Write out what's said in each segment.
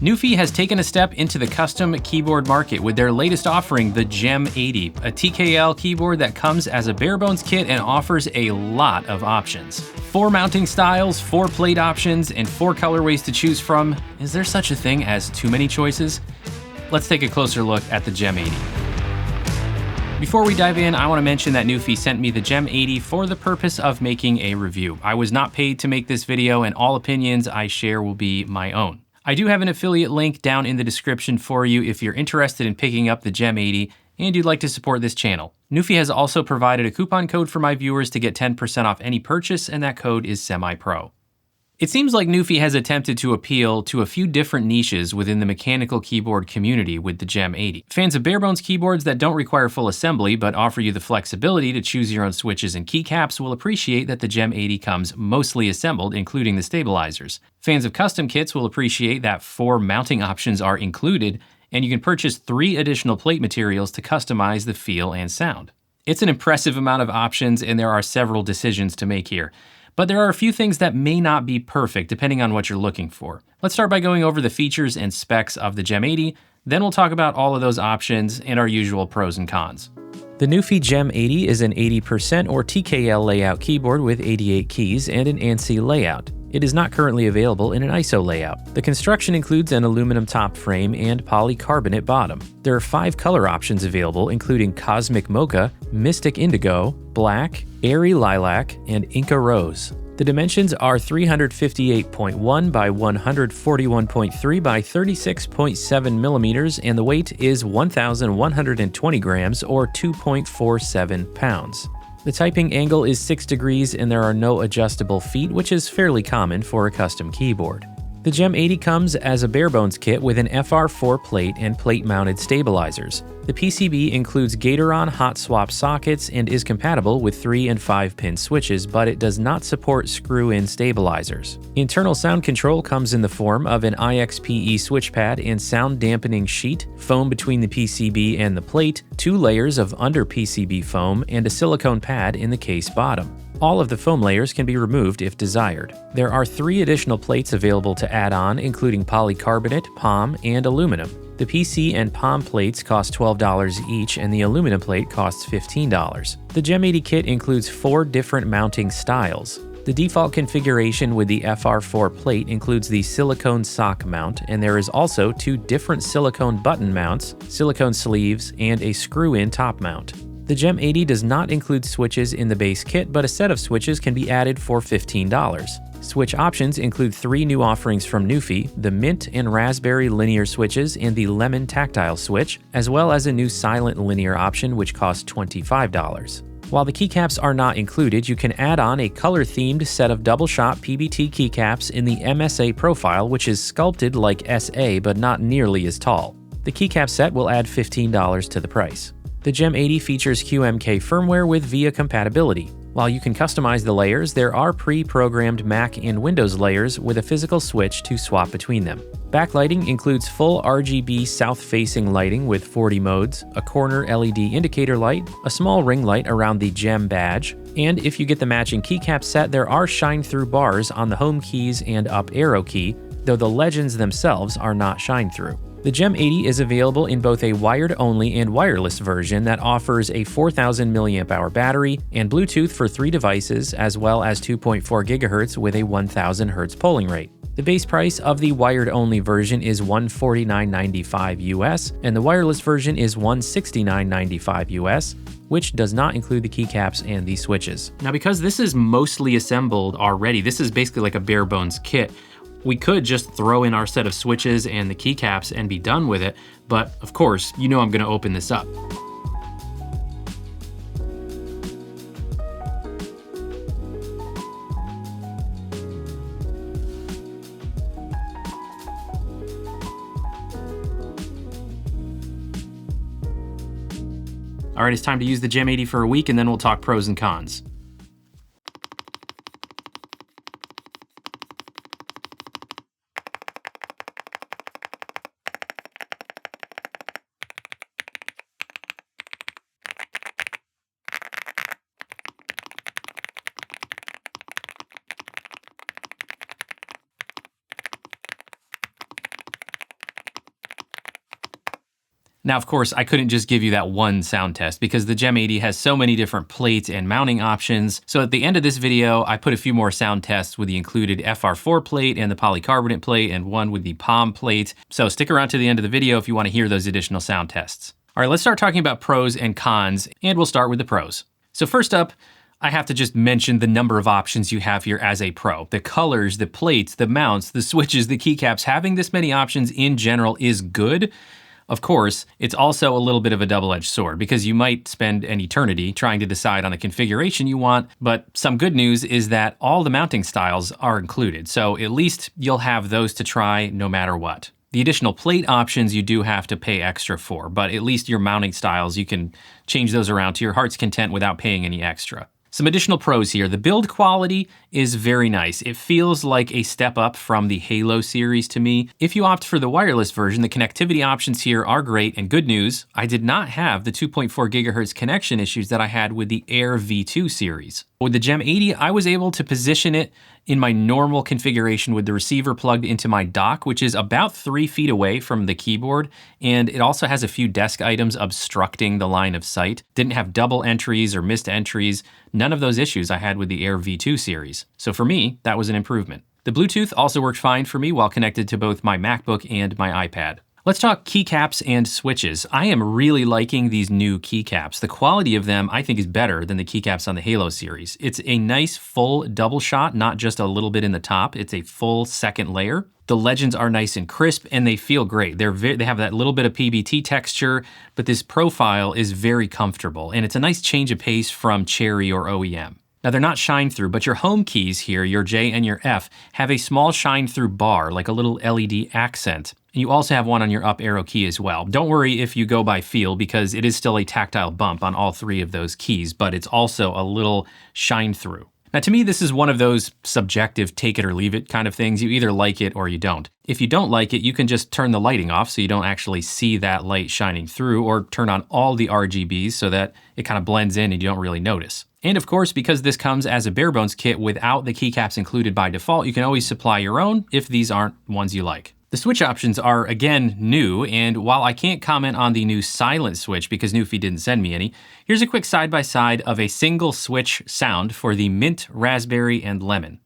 NuPhy has taken a step into the custom keyboard market with their latest offering, the Gem80, a TKL keyboard that comes as a barebones kit and offers a lot of options. 4 mounting styles, 4 plate options, and 4 colorways to choose from. Is there such a thing as too many choices? Let's take a closer look at the Gem80. Before we dive in, I want to mention that NuPhy sent me the Gem80 for the purpose of making a review. I was not paid to make this video, and all opinions I share will be my own. I do have an affiliate link down in the description for you if you're interested in picking up the Gem80 and you'd like to support this channel. NuPhy has also provided a coupon code for my viewers to get 10% off any purchase, and that code is SemiPro. It seems like NuPhy has attempted to appeal to a few different niches within the mechanical keyboard community with the Gem80. Fans of barebones keyboards that don't require full assembly but offer you the flexibility to choose your own switches and keycaps will appreciate that the Gem80 comes mostly assembled, including the stabilizers. Fans of custom kits will appreciate that 4 mounting options are included, and you can purchase 3 additional plate materials to customize the feel and sound. It's an impressive amount of options, and there are several decisions to make here. But there are a few things that may not be perfect depending on what you're looking for. Let's start by going over the features and specs of the Gem80, then we'll talk about all of those options and our usual pros and cons. The NuPhy Gem80 is an 80% or TKL layout keyboard with 88 keys and an ANSI layout. It is not currently available in an ISO layout. The construction includes an aluminum top frame and polycarbonate bottom. There are 5 color options available, including Cosmic Mocha, Mystic Indigo, Black, Airy Lilac, and Inca Rose. The dimensions are 358.1 by 141.3 by 36.7 millimeters, and the weight is 1,120 grams or 2.47 pounds. The typing angle is 6 degrees and there are no adjustable feet, which is fairly common for a custom keyboard. The Gem80 comes as a barebones kit with an FR4 plate and plate-mounted stabilizers. The PCB includes Gatoron hot swap sockets and is compatible with 3 and 5 pin switches, but it does not support screw-in stabilizers. Internal sound control comes in the form of an IXPE switch pad and sound dampening sheet, foam between the PCB and the plate, 2 layers of under PCB foam, and a silicone pad in the case bottom. All of the foam layers can be removed if desired. There are 3 additional plates available to add on, including polycarbonate, POM, and aluminum. The PC and POM plates cost $12 each, and the aluminum plate costs $15. The Gem80 kit includes 4 different mounting styles. The default configuration with the FR4 plate includes the silicone sock mount, and there is also 2 different silicone button mounts, silicone sleeves, and a screw-in top mount. The Gem80 does not include switches in the base kit, but a set of switches can be added for $15. Switch options include 3 new offerings from NuPhy, the Mint and Raspberry linear switches and the Lemon tactile switch, as well as a new silent linear option which costs $25. While the keycaps are not included, you can add on a color-themed set of double-shot PBT keycaps in the MSA profile, which is sculpted like SA but not nearly as tall. The keycap set will add $15 to the price. The Gem80 features QMK firmware with VIA compatibility. While you can customize the layers, there are pre-programmed Mac and Windows layers with a physical switch to swap between them. Backlighting includes full RGB south-facing lighting with 40 modes, a corner LED indicator light, a small ring light around the Gem badge, and if you get the matching keycap set, there are shine-through bars on the home keys and up arrow key, though the legends themselves are not shine-through. The Gem80 is available in both a wired-only and wireless version that offers a 4,000 mAh battery and Bluetooth for 3 devices, as well as 2.4 GHz with a 1,000 Hz polling rate. The base price of the wired-only version is $149.95 US, and the wireless version is $169.95 US, which does not include the keycaps and the switches. Now, because this is mostly assembled already, this is basically like a bare bones kit, we could just throw in our set of switches and the keycaps and be done with it, but of course, you know I'm going to open this up. All right, it's time to use the Gem80 for a week, and then we'll talk pros and cons. Now, of course, I couldn't just give you that one sound test because the Gem80 has so many different plates and mounting options. So at the end of this video, I put a few more sound tests with the included FR4 plate and the polycarbonate plate and one with the POM plate. So stick around to the end of the video if you want to hear those additional sound tests. All right, let's start talking about pros and cons, and we'll start with the pros. So first up, I have to just mention the number of options you have here as a pro. The colors, the plates, the mounts, the switches, the keycaps, having this many options in general is good. Of course, it's also a little bit of a double-edged sword because you might spend an eternity trying to decide on a configuration you want, but some good news is that all the mounting styles are included, so at least you'll have those to try no matter what. The additional plate options you do have to pay extra for, but at least your mounting styles, you can change those around to your heart's content without paying any extra. Some additional pros here. The build quality is very nice. It feels like a step up from the Halo series to me. If you opt for the wireless version, the connectivity options here are great, and good news, I did not have the 2.4 gigahertz connection issues that I had with the Air V2 series. With the Gem80, I was able to position it in my normal configuration with the receiver plugged into my dock, which is about 3 feet away from the keyboard, and it also has a few desk items obstructing the line of sight. Didn't have double entries or missed entries, none of those issues I had with the Air V2 series. So for me, that was an improvement. The Bluetooth also worked fine for me while connected to both my MacBook and my iPad. Let's talk keycaps and switches. I am really liking these new keycaps. The quality of them I think is better than the keycaps on the Halo series. It's a nice full double shot, not just a little bit in the top. It's a full second layer. The legends are nice and crisp and they feel great. They have that little bit of PBT texture, but this profile is very comfortable and it's a nice change of pace from Cherry or OEM. Now they're not shine through, but your home keys here, your J and your F, have a small shine through bar, like a little LED accent. And you also have one on your up arrow key as well. Don't worry if you go by feel because it is still a tactile bump on all 3 of those keys, but it's also a little shine through. Now to me, this is one of those subjective take it or leave it kind of things. You either like it or you don't. If you don't like it, you can just turn the lighting off so you don't actually see that light shining through, or turn on all the RGBs so that it kind of blends in and you don't really notice. And of course, because this comes as a barebones kit without the keycaps included by default, you can always supply your own if these aren't ones you like. The switch options are, again, new, and while I can't comment on the new silent switch because NuPhy didn't send me any, here's a quick side-by-side of a single switch sound for the mint, raspberry, and lemon.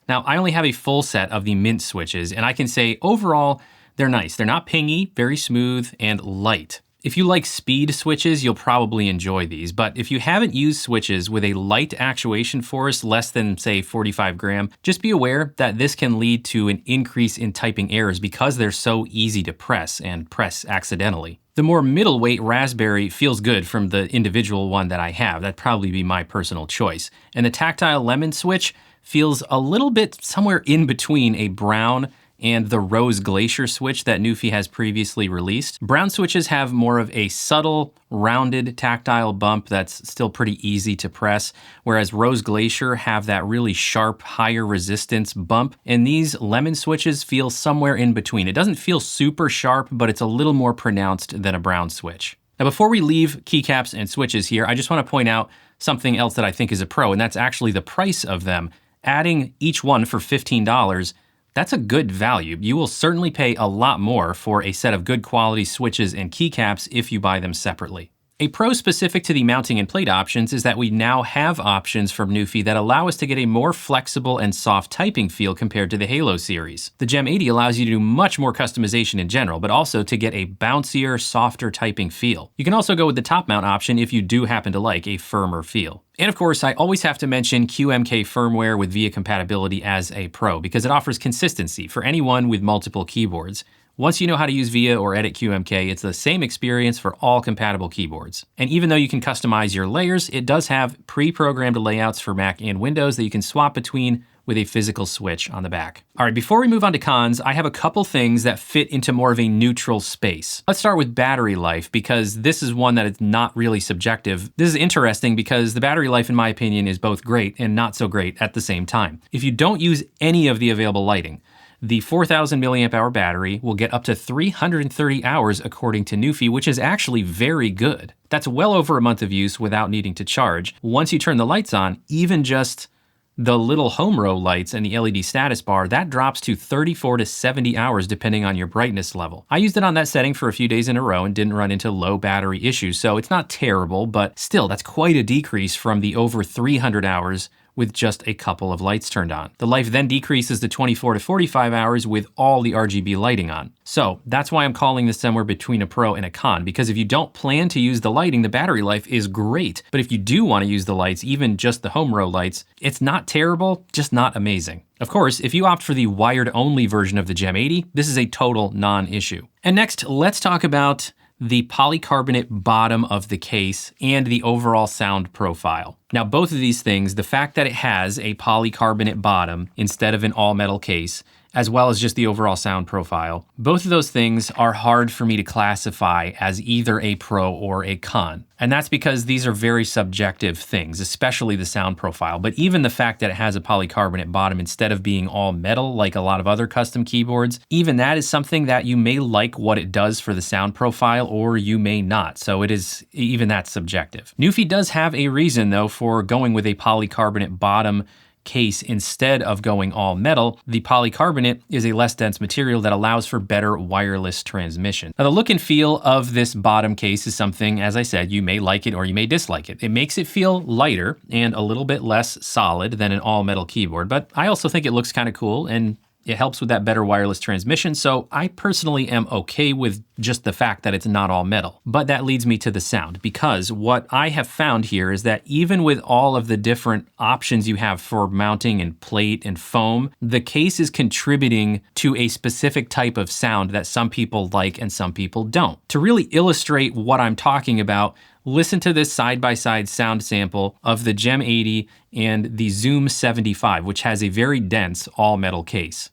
Now, I only have a full set of the mint switches, and I can say overall, they're nice. They're not pingy, very smooth, and light. If you like speed switches, you'll probably enjoy these, but if you haven't used switches with a light actuation force less than, say, 45 gram, just be aware that this can lead to an increase in typing errors because they're so easy to press and press accidentally. The more middleweight raspberry feels good from the individual one that I have. That'd probably be my personal choice. And the tactile lemon switch feels a little bit somewhere in between a brown and the Rose Glacier switch that NuPhy has previously released. Brown switches have more of a subtle, rounded tactile bump that's still pretty easy to press, whereas Rose Glacier have that really sharp, higher resistance bump, and these lemon switches feel somewhere in between. It doesn't feel super sharp, but it's a little more pronounced than a brown switch. Now before we leave keycaps and switches here, I just want to point out something else that I think is a pro, and that's actually the price of them. Adding each one for $15, that's a good value. You will certainly pay a lot more for a set of good quality switches and keycaps if you buy them separately. A pro specific to the mounting and plate options is that we now have options from NuPhy that allow us to get a more flexible and soft typing feel compared to the Halo series. The Gem80 allows you to do much more customization in general, but also to get a bouncier, softer typing feel. You can also go with the top mount option if you do happen to like a firmer feel. And of course, I always have to mention QMK firmware with VIA compatibility as a pro because it offers consistency for anyone with multiple keyboards. Once you know how to use VIA or edit QMK, it's the same experience for all compatible keyboards. And even though you can customize your layers, it does have pre-programmed layouts for Mac and Windows that you can swap between with a physical switch on the back. All right, before we move on to cons, I have a couple things that fit into more of a neutral space. Let's start with battery life because this is one that is not really subjective. This is interesting because the battery life, in my opinion, is both great and not so great at the same time. If you don't use any of the available lighting, the 4,000 milliamp hour battery will get up to 330 hours according to NuPhy, which is actually very good. That's well over a month of use without needing to charge. Once you turn the lights on, even just The little home row lights and the LED status bar, that drops to 34 to 70 hours depending on your brightness level. I used it on that setting for a few days in a row and didn't run into low battery issues, so it's not terrible, but still, that's quite a decrease from the over 300 hours with just a couple of lights turned on. The life then decreases to 24 to 45 hours with all the RGB lighting on. So that's why I'm calling this somewhere between a pro and a con, because if you don't plan to use the lighting, the battery life is great. But if you do want to use the lights, even just the home row lights, it's not terrible, just not amazing. Of course, if you opt for the wired-only version of the Gem80, this is a total non-issue. And next, let's talk about the polycarbonate bottom of the case and the overall sound profile. Now, both of these things, the fact that it has a polycarbonate bottom instead of an all-metal case, as well as just the overall sound profile, both of those things are hard for me to classify as either a pro or a con. And that's because these are very subjective things, especially the sound profile. But even the fact that it has a polycarbonate bottom instead of being all metal like a lot of other custom keyboards, even that is something that you may like what it does for the sound profile or you may not. So it is, even that's subjective. NuPhy does have a reason though for going with a polycarbonate bottom case instead of going all metal. The polycarbonate is a less dense material that allows for better wireless transmission. Now, the look and feel of this bottom case is something, as I said, you may like it or you may dislike it. It makes it feel lighter and a little bit less solid than an all metal keyboard, but I also think it looks kind of cool and it helps with that better wireless transmission, so I personally am okay with just the fact that it's not all metal. But that leads me to the sound, because what I have found here is that even with all of the different options you have for mounting and plate and foam, the case is contributing to a specific type of sound that some people like and some people don't. To really illustrate what I'm talking about, listen to this side-by-side sound sample of the Gem80 and the Zoom 75, which has a very dense all-metal case.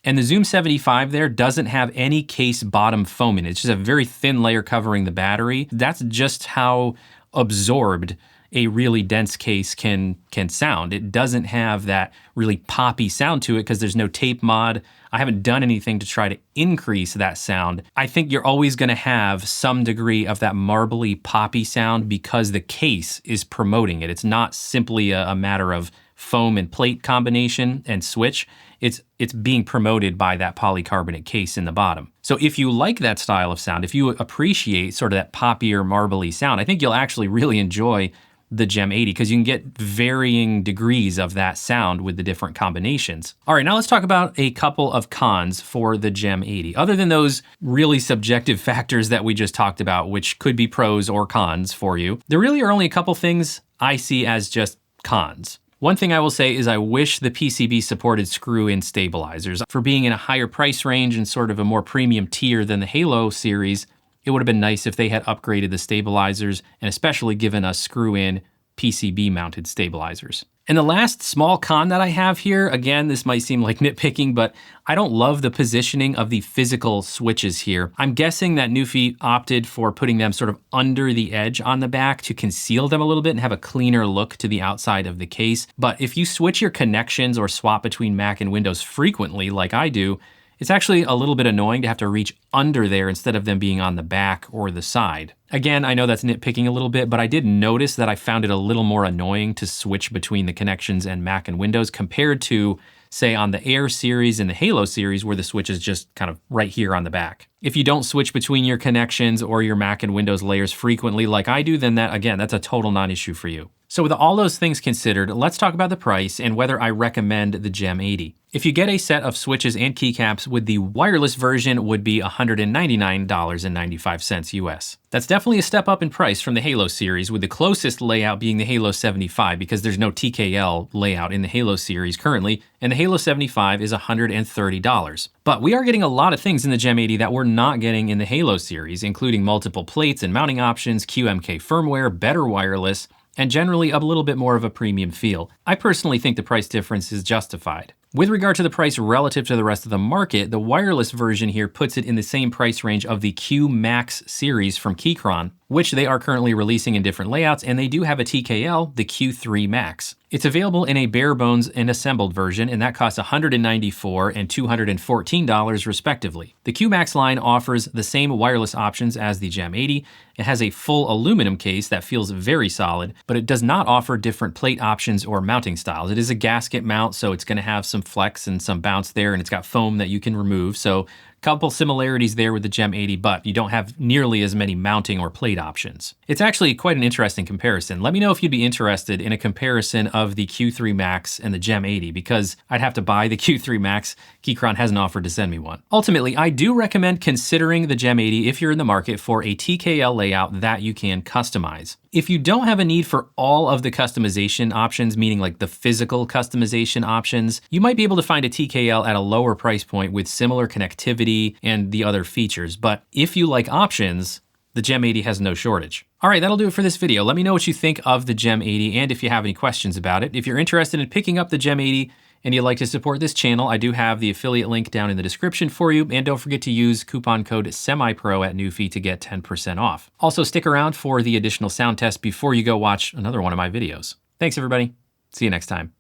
And the Zoom 75 there doesn't have any case bottom foam in it. It's just a very thin layer covering the battery. That's just how absorbed a really dense case can sound. It doesn't have that really poppy sound to it because there's no tape mod. I haven't done anything to try to increase that sound. I think you're always gonna have some degree of that marbly poppy sound because the case is promoting it. It's not simply a matter of foam and plate combination and switch. It's being promoted by that polycarbonate case in the bottom. So if you like that style of sound, if you appreciate sort of that poppier marbly sound, I think you'll actually really enjoy the Gem80 because you can get varying degrees of that sound with the different combinations. All right, now let's talk about a couple of cons for the Gem80. Other than those really subjective factors that we just talked about, which could be pros or cons for you, there really are only a couple things I see as just cons. One thing I will say is I wish the PCB supported screw-in stabilizers. For being in a higher price range and sort of a more premium tier than the Halo series, it would have been nice if they had upgraded the stabilizers and especially given us screw-in PCB mounted stabilizers. And the last small con that I have here, again, this might seem like nitpicking, but I don't love the positioning of the physical switches here. I'm guessing that NuPhy opted for putting them sort of under the edge on the back to conceal them a little bit and have a cleaner look to the outside of the case. But if you switch your connections or swap between Mac and Windows frequently, like I do, it's actually a little bit annoying to have to reach under there instead of them being on the back or the side. Again, I know that's nitpicking a little bit, but I did notice that I found it a little more annoying to switch between the connections and Mac and Windows compared to, say, on the Air series and the Halo series where the switch is just kind of right here on the back. If you don't switch between your connections or your Mac and Windows layers frequently like I do, then that's a total non-issue for you. So with all those things considered, let's talk about the price and whether I recommend the Gem80. If you get a set of switches and keycaps with the wireless version would be $199.95 US. That's definitely a step up in price from the Halo series, with the closest layout being the Halo 75 because there's no TKL layout in the Halo series currently, and the Halo 75 is $130. But we are getting a lot of things in the Gem80 that we're not getting in the Halo series, including multiple plates and mounting options, QMK firmware, better wireless, and generally a little bit more of a premium feel. I personally think the price difference is justified. With regard to the price relative to the rest of the market, the wireless version here puts it in the same price range of the Q Max series from Keychron, which they are currently releasing in different layouts, and they do have a TKL, the Q3 Max. It's available in a bare bones and assembled version, and that costs $194 and $214 respectively. The Q Max line offers the same wireless options as the Gem80. It has a full aluminum case that feels very solid, but it does not offer different plate options or mounting styles. It is a gasket mount, so it's going to have some flex and some bounce there, and it's got foam that you can remove. So couple similarities there with the Gem80, but you don't have nearly as many mounting or plate options. It's actually quite an interesting comparison. Let me know if you'd be interested in a comparison of the Q3 Max and the Gem80, because I'd have to buy the Q3 Max. Keychron hasn't offered to send me one. Ultimately, I do recommend considering the Gem80 if you're in the market for a TKL layout that you can customize. If you don't have a need for all of the customization options, meaning like the physical customization options, you might be able to find a TKL at a lower price point with similar connectivity and the other features. But if you like options, the Gem80 has no shortage. All right, that'll do it for this video. Let me know what you think of the Gem80 and if you have any questions about it. If you're interested in picking up the Gem80 and you'd like to support this channel, I do have the affiliate link down in the description for you. And don't forget to use coupon code SEMIPRO at NuPhy to get 10% off. Also, stick around for the additional sound test before you go watch another one of my videos. Thanks, everybody. See you next time.